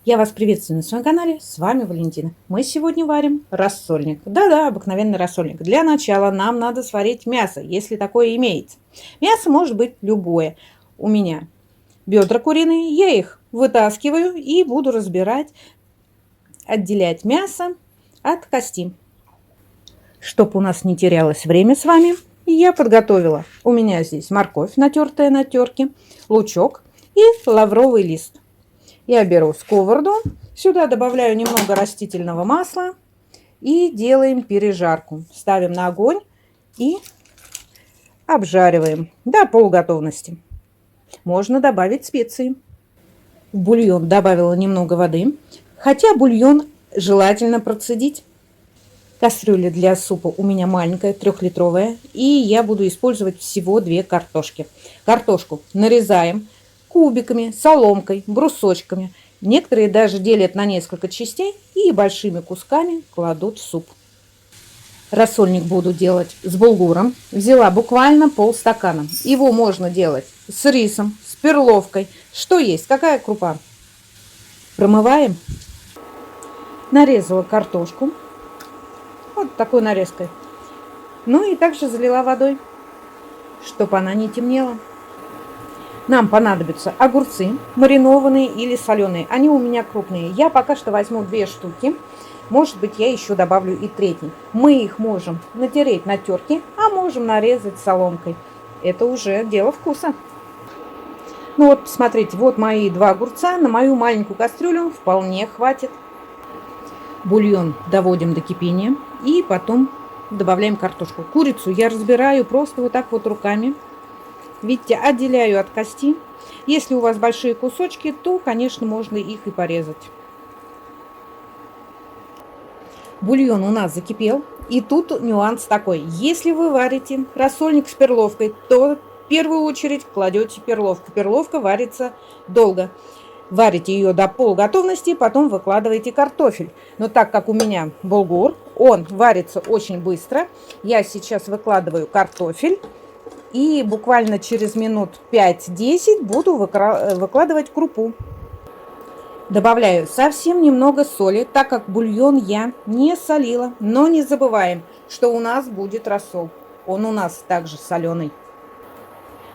Я вас приветствую на своем канале, с вами Валентина. Мы сегодня варим рассольник. Да-да, обыкновенный рассольник. Для начала нам надо сварить мясо, если такое имеется. Мясо может быть любое. У меня бедра куриные, я их вытаскиваю и буду разбирать, отделять мясо от кости. Чтобы у нас не терялось время с вами, я подготовила. У меня здесь морковь, натертая на терке, лучок и лавровый лист. Я беру сковороду, сюда добавляю немного растительного масла и делаем пережарку. Ставим на огонь и обжариваем до полуготовности. Можно добавить специи. В бульон добавила немного воды, хотя бульон желательно процедить. Кастрюля для супа у меня маленькая, 3-литровая, и я буду использовать всего 2 картошки. Картошку нарезаем кубиками, соломкой, брусочками. Некоторые даже делят на несколько частей и большими кусками кладут в суп. Рассольник буду делать с булгуром. Взяла буквально полстакана. Его можно делать с рисом, с перловкой. Что есть, какая крупа. Промываем. Нарезала картошку. Вот такой нарезкой. Ну и также залила водой, чтобы она не темнела. Нам понадобятся огурцы, маринованные или соленые. Они у меня крупные. Я пока что возьму 2 штуки. Может быть, я еще добавлю и 3. Мы их можем натереть на терке, а можем нарезать соломкой. Это уже дело вкуса. Ну вот, посмотрите, вот мои 2 огурца. На мою маленькую кастрюлю вполне хватит. Бульон доводим до кипения и потом добавляем картошку. Курицу я разбираю просто вот так вот руками. Видите, отделяю от кости. Если у вас большие кусочки, то, конечно, можно их и порезать. Бульон у нас закипел. И тут нюанс такой. Если вы варите рассольник с перловкой, то в первую очередь кладете перловку. Перловка варится долго. Варите ее до полуготовности, потом выкладываете картофель. Но так как у меня булгур, он варится очень быстро. Я сейчас выкладываю картофель. И буквально через минут 5-10 буду выкладывать крупу. Добавляю совсем немного соли, так как бульон я не солила. Но не забываем, что у нас будет рассол. Он у нас также соленый.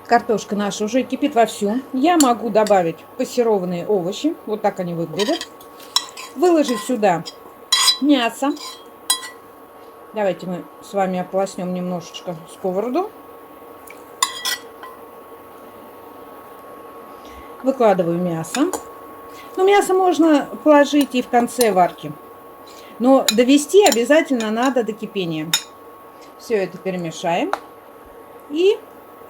Картошка наша уже кипит вовсю. Я могу добавить пассерованные овощи. Вот так они выглядят. Выложить сюда мясо. Давайте мы с вами ополоснем немножечко сковороду. Выкладываю мясо. Но мясо можно положить и в конце варки. Но довести обязательно надо до кипения. Все это перемешаем. И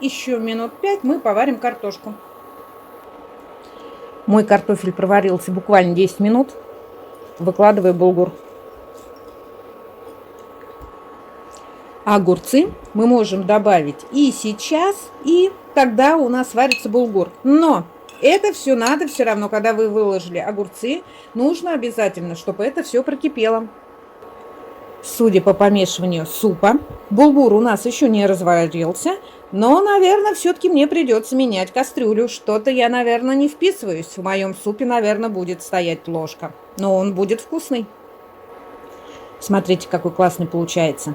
еще минут 5 мы поварим картошку. Мой картофель проварился буквально 10 минут. Выкладываю булгур. Огурцы мы можем добавить и сейчас, и тогда у нас варится булгур. Но это все надо все равно, когда вы выложили огурцы, нужно обязательно, чтобы это все прокипело. Судя по помешиванию супа, булгур у нас еще не разварился, но, наверное, все-таки мне придется менять кастрюлю. Что-то я, наверное, не вписываюсь. В моем супе, наверное, будет стоять ложка, но он будет вкусный. Смотрите, какой классный получается.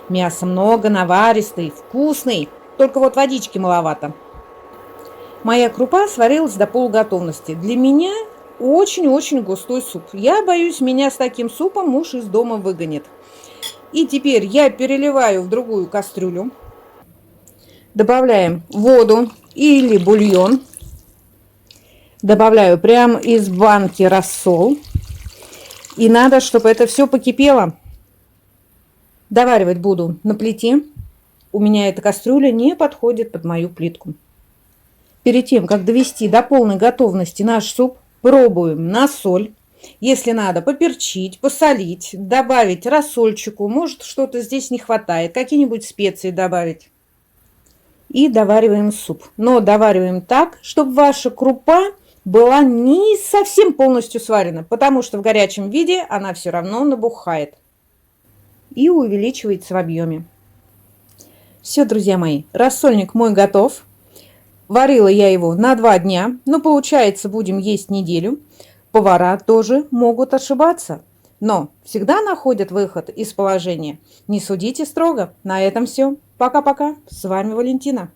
Мяса много, наваристый, вкусный, только вот водички маловато. Моя крупа сварилась до полуготовности. Для меня очень-очень густой суп. Я боюсь, меня с таким супом муж из дома выгонит. И теперь я переливаю в другую кастрюлю. Добавляем воду или бульон. Добавляю прямо из банки рассол. И надо, чтобы это все покипело. Доваривать буду на плите. У меня эта кастрюля не подходит под мою плитку. Перед тем, как довести до полной готовности наш суп, пробуем на соль. Если надо, поперчить, посолить, добавить рассольчику. Может, что-то здесь не хватает. Какие-нибудь специи добавить. И довариваем суп. Но довариваем так, чтобы ваша крупа была не совсем полностью сварена. Потому что в горячем виде она все равно набухает. И увеличивается в объеме. Все, друзья мои, рассольник мой готов. Варила я его на 2 дня. Но получается, будем есть неделю. Повара тоже могут ошибаться, но всегда находят выход из положения. Не судите строго. На этом все. Пока-пока. С вами Валентина.